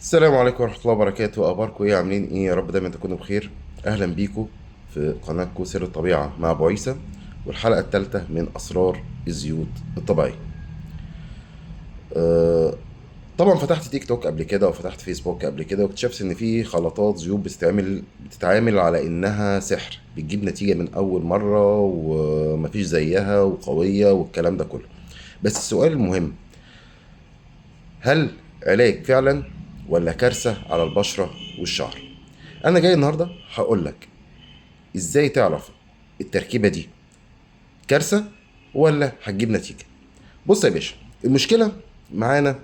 السلام عليكم ورحمة الله وبركاته. أخباركم إيه؟ عاملين إيه؟ يا رب دايما تكونوا بخير. أهلا بيكم في قناتكم سر الطبيعة مع أبو عيسى، والحلقة الثالثة من أسرار الزيوت الطبيعية. أه طبعا فتحت تيك توك قبل كده وفتحت فيسبوك قبل كده، واكتشفت إن في خلطات زيوت بتتعامل على إنها سحر، بتجيب نتيجة من أول مرة ومفيش زيها وقوية والكلام ده كله. بس السؤال المهم، هل علاج فعلا ولا كارثة على البشرة والشعر؟ انا جاي النهارده هقول لك ازاي تعرف التركيبه دي كارثه ولا هتجيب نتيجه. بص يا باشا، المشكله معانا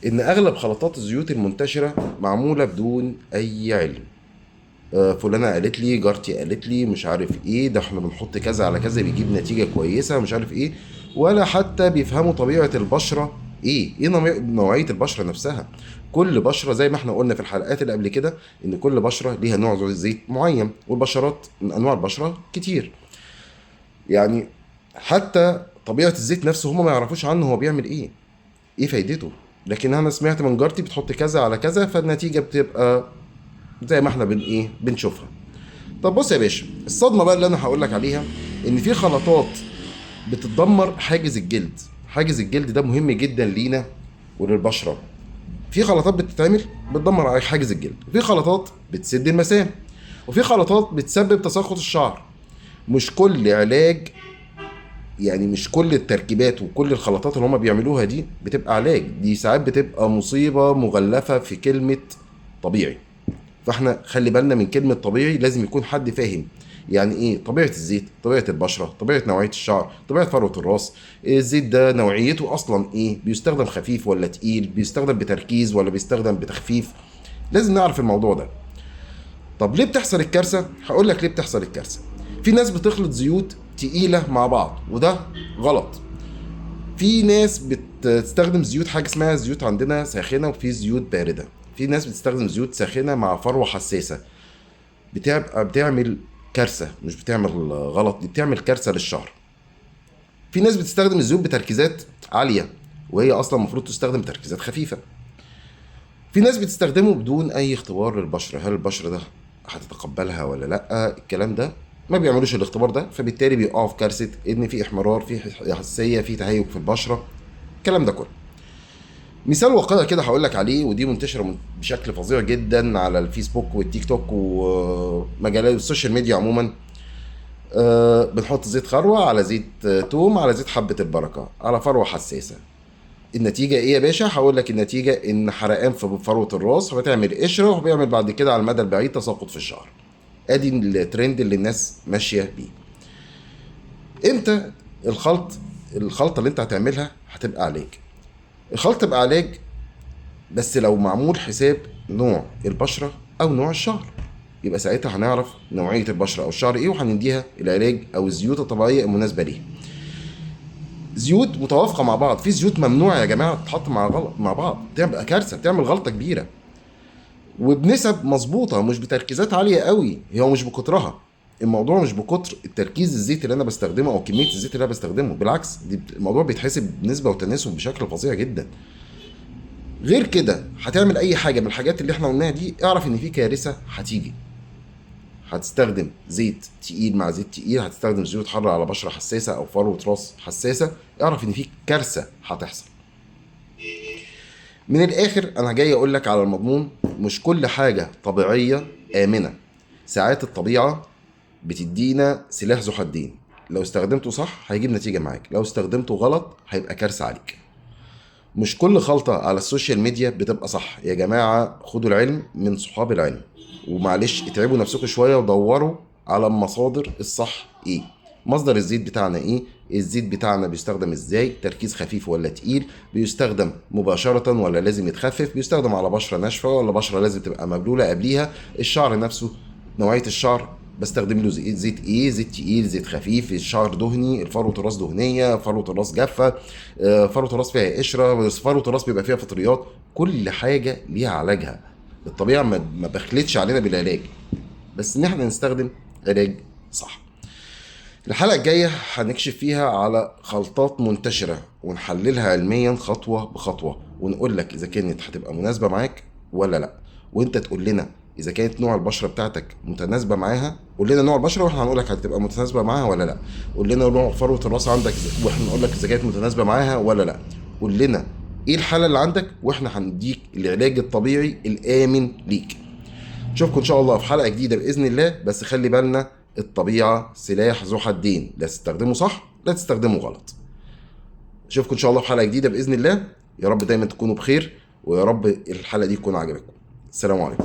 ان اغلب خلطات الزيوت المنتشره معموله بدون اي علم. فلانه قالت لي، جارتي قالت لي، مش عارف ايه ده، احنا بنحط كذا على كذا بيجيب نتيجه كويسه، مش عارف ايه. ولا حتى بيفهموا طبيعه البشره ايه نوعيه البشره نفسها. كل بشره زي ما احنا قلنا في الحلقات اللي قبل كده، ان كل بشره ليها نوع زيت معين، والبشرات من انواع البشره كتير. يعني حتى طبيعه الزيت نفسه هم ما يعرفوش عنه هو بيعمل ايه فايدته. لكن انا سمعت من جارتي بتحط كذا على كذا، فالنتيجه بتبقى زي ما احنا بنشوفها. طب بص يا باشا، الصدمه بقى اللي انا هقول لك عليها ان في خلطات بتدمر حاجز الجلد. حاجز الجلد ده مهم جدا لينا وللبشره. في خلطات بتتعمل بتدمر على حاجز الجلد، وفي خلطات بتسد المسام، وفي خلطات بتسبب تساقط الشعر. مش كل علاج، يعني مش كل التركيبات وكل الخلطات اللي هما بيعملوها دي بتبقى علاج. دي ساعات بتبقى مصيبة مغلفة في كلمة طبيعي. فاحنا خلي بالنا من كلمة طبيعي، لازم يكون حد فاهم يعني ايه طبيعة الزيت، طبيعة البشرة، طبيعة نوعية الشعر، طبيعة فروة الراس. الزيت ده نوعيته اصلا ايه، بيستخدم خفيف ولا تقيل، بيستخدم بتركيز ولا بيستخدم بتخفيف. لازم نعرف الموضوع ده. طب ليه بتحصل الكارثة؟ هقول لك ليه بتحصل الكارثة. في ناس بتخلط زيوت تقيلة مع بعض، وده غلط. في ناس بتستخدم زيوت، حاجة اسمها زيوت عندنا ساخنة وفي زيوت باردة. في ناس بتستخدم زيوت ساخنة مع فروة حساسة، بتعمل كارثه. مش بتعمل غلط، دي بتعمل كارثه للشعر. في ناس بتستخدم الزيوت بتركيزات عاليه، وهي اصلا المفروض تستخدم تركيزات خفيفه. في ناس بتستخدمه بدون اي اختبار للبشره، هل البشره ده هتتقبلها ولا لا. الكلام ده ما بيعملوش الاختبار ده، فبالتالي بيقعوا في كارثه ان في احمرار، في حساسيه، في تهيج في البشره، الكلام ده كله. مثال واقعي كده هقول لك عليه، ودي منتشره بشكل فظيع جدا على الفيسبوك والتيك توك ومجالات السوشيال ميديا عموما. بنحط زيت خروع على زيت توم على زيت حبة البركة على فروة حساسة. النتيجة ايه يا باشا؟ هقول لك النتيجة ان حرقان في فروة الراس، فبتعمل قشرة، وبيعمل بعد كده على المدى البعيد تساقط في الشعر. ادي الترند اللي الناس ماشية بيه. امتى الخلطة اللي انت هتعملها هتبقى علاج؟ الخلطة تبقى علاج بس لو معمول حساب نوع البشرة او نوع الشعر. يبقى ساعتها هنعرف نوعية البشرة او الشعر ايه، وهنديها العلاج او الزيوت الطبيعية المناسبة ليه. زيوت متوافقه مع بعض، في زيوت ممنوعه يا جماعه تتحط مع مع بعض، بتبقى كارثه، بتعمل غلطه كبيره. وبنسب مظبوطه، مش بتركيزات عاليه قوي، هو مش بكترها. الموضوع مش بكتر التركيز الزيت اللي انا بستخدمه او كميه الزيت اللي انا بستخدمه، بالعكس الموضوع بيتحسب بنسبه وتناسب بشكل فظيع جدا. غير كده هتعمل اي حاجه من الحاجات اللي احنا قلناها دي، اعرف ان في كارثه هتيجي. هتستخدم زيت تقيل مع زيت تقيل، هتستخدم زيوت حاره على بشره حساسه او فروه راس حساسه، اعرف ان في كارثه هتحصل. من الاخر انا جاي اقول لك على المضمون، مش كل حاجه طبيعيه امنه. ساعات الطبيعه بتدينا سلاح ذو حدين، لو استخدمته صح هيجيب نتيجه معاك، لو استخدمته غلط هيبقى كارثه عليك. مش كل خلطه على السوشيال ميديا بتبقى صح يا جماعه، خدوا العلم من صحاب العلم. ومعلش اتعبوا نفسكم شويه ودوروا على المصادر الصح ايه. مصدر الزيت بتاعنا ايه، الزيت بتاعنا بيستخدم ازاي، تركيز خفيف ولا تقيل، بيستخدم مباشرة ولا لازم يتخفف، بيستخدم على بشرة ناشفة ولا بشرة لازم تبقى مبلولة قبليها، الشعر نفسه نوعية الشعر بستخدم له زيت ايه، زيت تقيل، زيت خفيف، الشعر دهني، فروة الراس دهنية، فروة الراس جافة، فروة الراس فيها قشرة، فروة الراس بيبقى فيها فطريات. كل حاجة ليها علاجها. الطبيعة ما بخلتش علينا بالعلاج، بس ان احنا نستخدم علاج صح. الحلقة الجاية هنكشف فيها على خلطات منتشرة ونحللها علميا خطوة بخطوة، ونقول لك إذا كانت هتبقى مناسبة معاك ولا لا، وانت تقول لنا اذا كانت نوع البشره بتاعتك متناسبه معاها. قول لنا نوع البشره واحنا هنقول لك هتبقى متناسبه معاها ولا لا. قول لنا نوع فروه الراس عندك واحنا نقول لك اذا كانت متناسبه معاها ولا لا. قول لنا ايه الحاله اللي عندك واحنا هنديك العلاج الطبيعي الامن ليك. نشوفكم ان شاء الله في حلقه جديده باذن الله. بس خلي بالنا، الطبيعه سلاح ذو حدين، لا تستخدمه صح لا تستخدمه غلط. نشوفكم ان شاء الله في حلقه جديده باذن الله. يا رب دايما تكونوا بخير، ويا رب الحلقه دي تكون عجبتكم. السلام عليكم.